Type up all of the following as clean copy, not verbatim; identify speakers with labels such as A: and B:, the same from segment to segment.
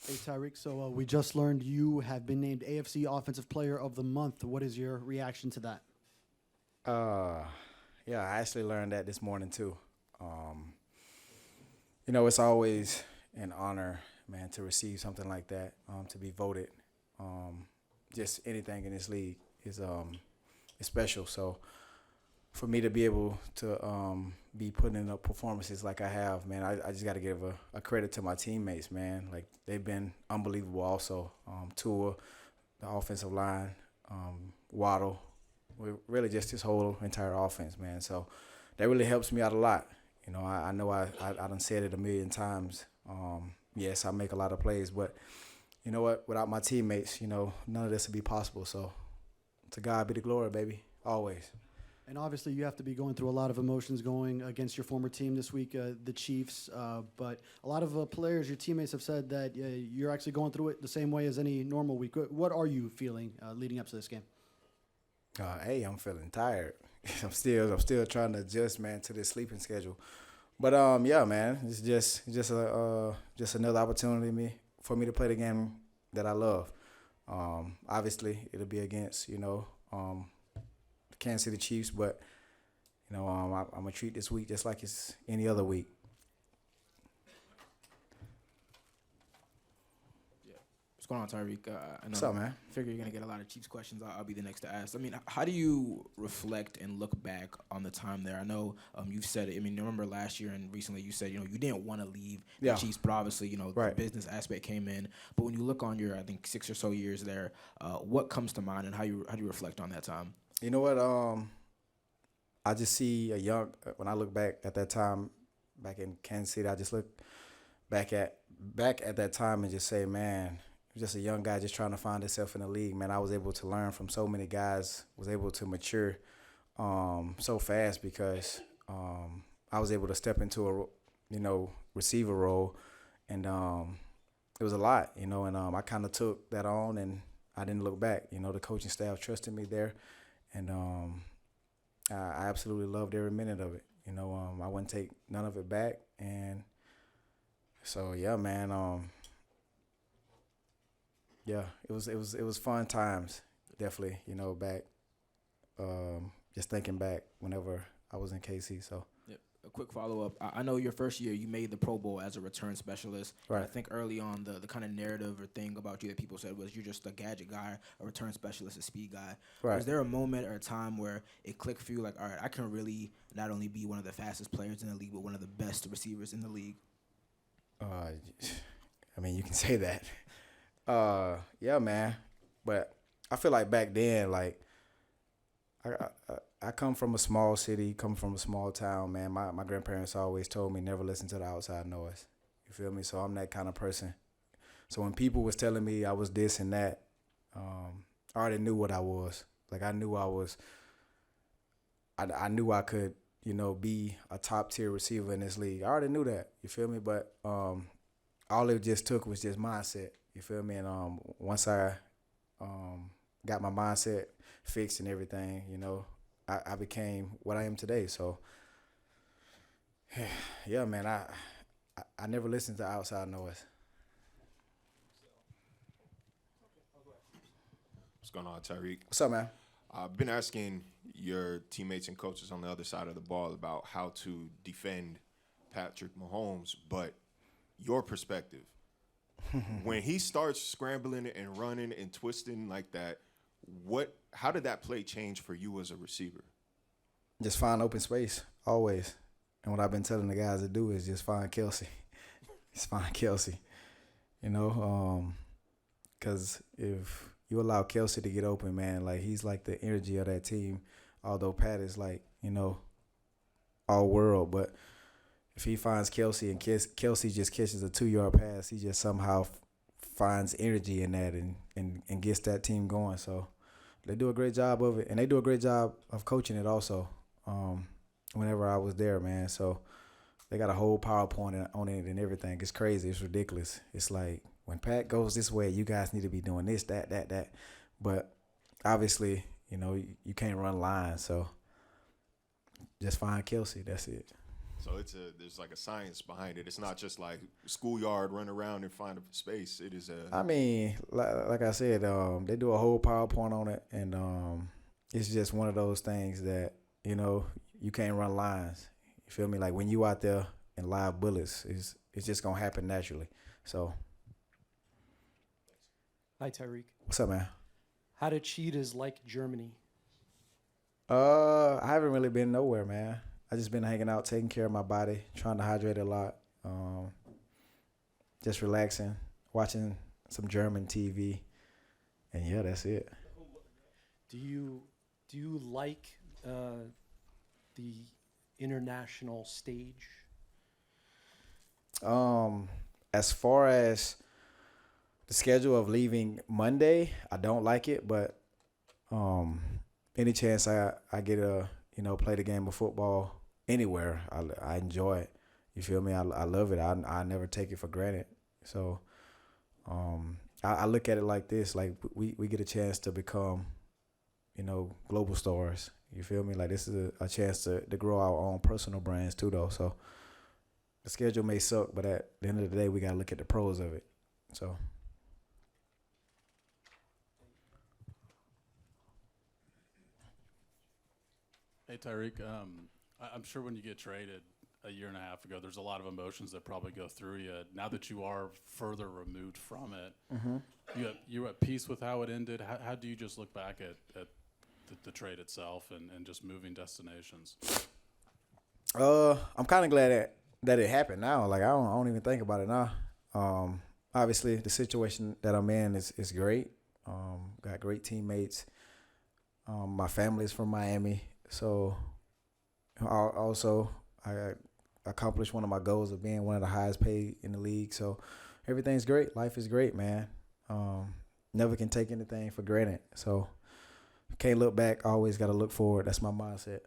A: Hey, Tyreek. So we just learned you have been named AFC Offensive Player of the Month. What is your reaction to that?
B: Uh, yeah, I actually learned that this morning too. Um, it's always an honor, man, to receive something like that, to be voted. Um, just anything in this league is special. So for me to be able to be putting up performances like I have, man, I just got to give a credit to my teammates, man. Like they've been unbelievable. Also, Tua, the offensive line, Waddle, really just this whole entire offense, man. So that really helps me out a lot. I know I done said it a million times. Yes, I make a lot of plays, but you know what? Without my teammates, none of this would be possible. So to God be the glory, baby, always.
A: And obviously, you have to be going through a lot of emotions going against your former team this week, the Chiefs. But a lot of players, your teammates, have said that you're actually going through it the same way as any normal week. What are you feeling leading up to this game?
B: Hey, I'm feeling tired. I'm still trying to adjust, man, to this sleeping schedule. But yeah, man, it's just another opportunity for me to play the game that I love. Obviously, it'll be against the Kansas City Chiefs, but I'm gonna treat this week just like it's any other week.
C: Yeah. What's going on, Tyreek? I know.
B: What's up, man?
C: Figure you're gonna get a lot of Chiefs questions. I'll be the next to ask. I mean, how do you reflect and look back on the time there? I know you've said it. I mean, I remember last year and recently you said you didn't want to leave the
B: Yeah,
C: Chiefs, but obviously the
B: right.
C: business aspect came in. But when you look on your I think 6 or so years there, what comes to mind and how do you reflect on that time?
B: You know what? I just see when I look back at that time, back in Kansas City, I just look back at that time and just say, man, just a young guy just trying to find himself in the league. Man, I was able to learn from so many guys, was able to mature so fast because I was able to step into receiver role, and it was a lot, and I kind of took that on and I didn't look back. The coaching staff trusted me there, and I absolutely loved every minute of it. I wouldn't take none of it back, and so yeah, man. Yeah, it was fun times, definitely. Back, just thinking back whenever I was in KC. So
C: Yep. A quick follow up. I know your first year you made the Pro Bowl as a return specialist. And I
B: right,
C: think early on the kind of narrative or thing about you that people said was you're just a gadget guy, a return specialist, a speed guy.
B: right.
C: Was there a moment or a time where it clicked for you like, all right, I can really not only be one of the fastest players in the league, but one of the best receivers in the league?
B: Uh, I mean, you can say that. Yeah, man. But I feel like back then, like I come from a small city, come from a small town, man. My grandparents always told me never listen to the outside noise. You feel me? So I'm that kind of person. So when people was telling me I was this and that, I already knew what I was. Like I knew I was. I knew I could, be a top tier receiver in this league. I already knew that. You feel me? But all it just took was just mindset. You feel me? And once I got my mindset fixed and everything, I became what I am today. So yeah, man, I never listened to outside noise.
D: What's going on, Tyreek?
B: What's up, man?
D: I've been asking your teammates and coaches on the other side of the ball about how to defend Patrick Mahomes, but your perspective, when he starts scrambling and running and twisting like that, how did that play change for you as a receiver?
B: Just find open space always. And what I've been telling the guys to do is just find Kelsey. Just find Kelsey. Because if you allow Kelsey to get open, man, like he's like the energy of that team. Although Pat is like, all world, but if he finds Kelsey and Kelsey just catches a 2 yard pass, he just somehow finds energy in that and gets that team going. So they do a great job of it, and they do a great job of coaching it also. Whenever I was there, man, so they got a whole PowerPoint on it and everything. It's crazy. It's ridiculous. It's like when Pat goes this way, you guys need to be doing this, that. But obviously, you can't run lines, so just find Kelsey. That's it.
D: So there's like a science behind it. It's not just like schoolyard, run around and find a space. It is a.
B: I mean, like I said, they do a whole PowerPoint on it, and it's just one of those things that, you can't run lines. You feel me? Like when you out there in live bullets, it's just gonna happen naturally. So,
E: Hi, Tyreek.
B: what's up, man?
E: How do cheetahs like Germany?
B: I haven't really been nowhere, man. I just been hanging out, taking care of my body, trying to hydrate a lot, just relaxing, watching some German TV, and yeah, that's it.
E: Do you like the international stage?
B: As far as the schedule of leaving Monday, I don't like it, but any chance I get to play the game of football anywhere, I enjoy it. You feel me? I love it. I never take it for granted. So I look at it like this: like we get a chance to become global stars. You feel me? Like this is a chance to grow our own personal brands too, though. So the schedule may suck, but at the end of the day, we gotta look at the pros of it. So.
F: Hey, Tyreek, I'm sure when you get traded a year and a half ago, there's a lot of emotions that probably go through you. Now that you are further removed from it, you're at peace with how it ended. How do you just look back at the trade itself and just moving destinations?
B: I'm kind of glad that it happened now. Like I don't even think about it now. Obviously, the situation that I'm in is great. Got great teammates. My family's from Miami. So also I accomplished one of my goals of being one of the highest paid in the league. So everything's great. Life is great, man. Never can take anything for granted. So can't look back. Always got to look forward. That's my mindset.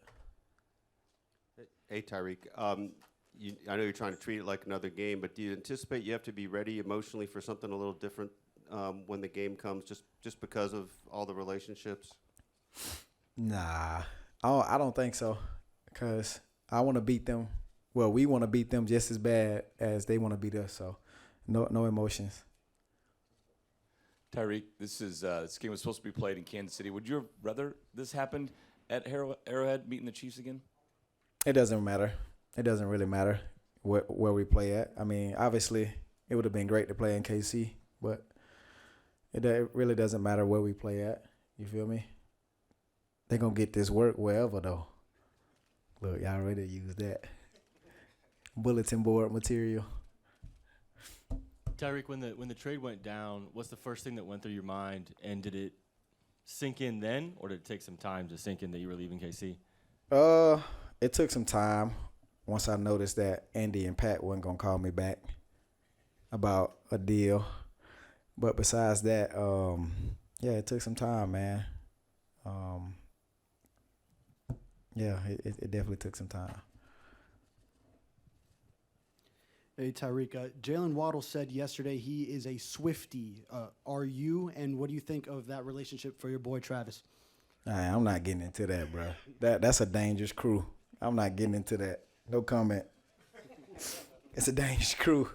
G: Hey, Tyreek. I know you're trying to treat it like another game, but do you anticipate you have to be ready emotionally for something a little different when the game comes, just because of all the relationships?
B: Nah, I don't think so, because I want to beat them. Well, we want to beat them just as bad as they want to beat us. So, no emotions.
H: Tyreek, this game was supposed to be played in Kansas City. Would you have rather this happened at Arrowhead, meeting the Chiefs again?
B: It doesn't matter. It doesn't really matter where we play at. I mean, obviously, it would have been great to play in KC, but it really doesn't matter where we play at. You feel me? They're going to get this work wherever, though. Look, y'all ready to use that. Bulletin board material.
I: Tyreek, when the trade went down, what's the first thing that went through your mind? And did it sink in then, or did it take some time to sink in that you were leaving KC?
B: It took some time once I noticed that Andy and Pat weren't going to call me back about a deal. But besides that, yeah, it took some time, man. Yeah, it definitely took some time.
A: Hey, Tyreek. Jalen Waddle said yesterday he is a Swiftie. Are you, and what do you think of that relationship for your boy Travis?
B: I'm not getting into that, bro. That's a dangerous crew. I'm not getting into that. No comment. It's a dangerous crew.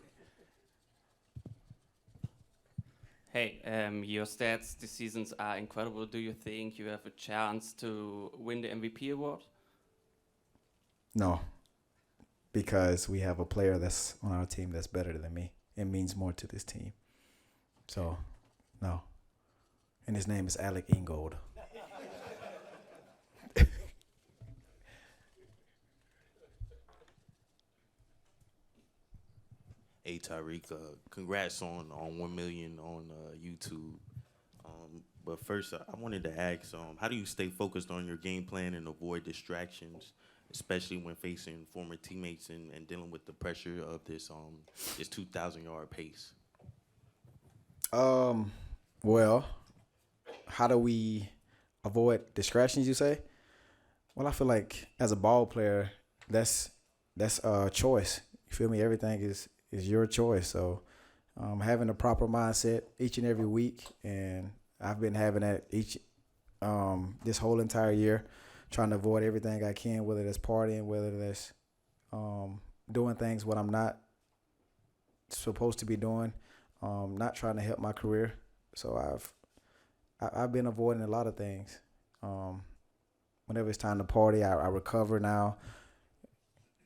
J: Hey, your stats this season are incredible. Do you think you have a chance to win the MVP award?
B: No, because we have a player that's on our team that's better than me. It means more to this team. So, no. And his name is Alec Ingold.
K: Hey Tyreek, congrats on 1 million on YouTube. But first, I wanted to ask, how do you stay focused on your game plan and avoid distractions, especially when facing former teammates and dealing with the pressure of this 2,000-yard pace?
B: Well, how do we avoid distractions, you say? Well, I feel like as a ball player, that's a choice. You feel me? Everything is your choice. So having a proper mindset each and every week, and I've been having that this whole entire year, trying to avoid everything I can, whether that's partying, whether that's doing things what I'm not supposed to be doing, not trying to help my career. So I've been avoiding a lot of things. Whenever it's time to party, I recover now.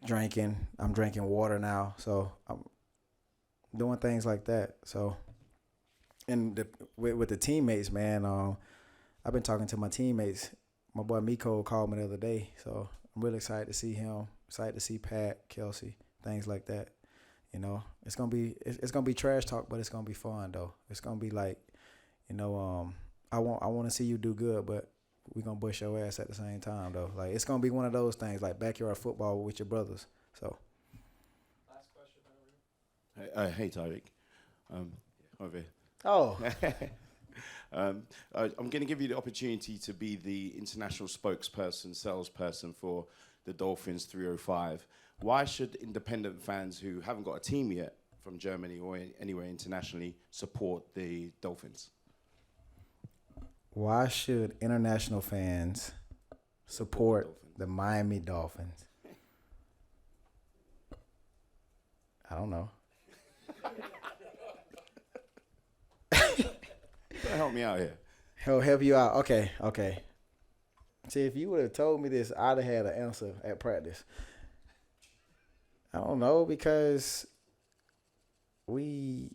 B: I'm drinking water now. So I'm doing things like that. So, and with the teammates, man, I've been talking to my teammates. My boy Miko called me the other day, so I'm really excited to see him. Excited to see Pat, Kelsey, things like that. You know, it's gonna be trash talk, but it's gonna be fun though. It's gonna be like, you know, I want to see you do good, but we gonna bust your ass at the same time though. Like it's gonna be one of those things like backyard football with your brothers. So.
F: Last question,
L: Hey, Tyreek. Over here.
B: Oh.
L: I'm going to give you the opportunity to be the international spokesperson, salesperson for the Dolphins 305. Why should independent fans who haven't got a team yet from Germany or anywhere internationally support the Dolphins?
B: Why should international fans support the Miami Dolphins? I don't know.
L: Help me out here.
B: He'll help you out. Okay. See, if you would have told me this, I'd have had an answer at practice. I don't know, because it's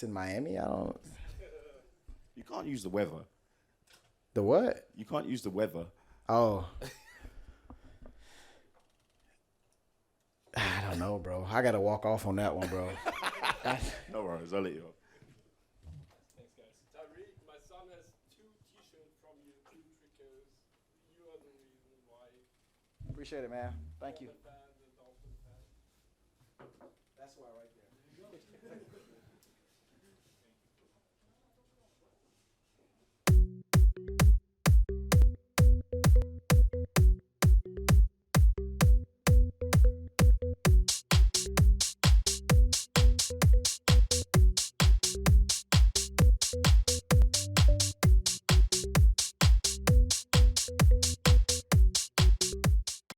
B: in Miami.
L: You can't use the weather.
B: The what?
L: You can't use the weather.
B: Oh. I don't know, bro. I got to walk off on that one, bro.
L: No worries, I'll let you off.
F: Thanks, guys. Tyreek, my son has 2 T-shirts from you, 2 tricots. You are the reason why.
B: Appreciate it, man. Thank you.
F: Dolphin fans and Dolphin fans.
B: That's why right there.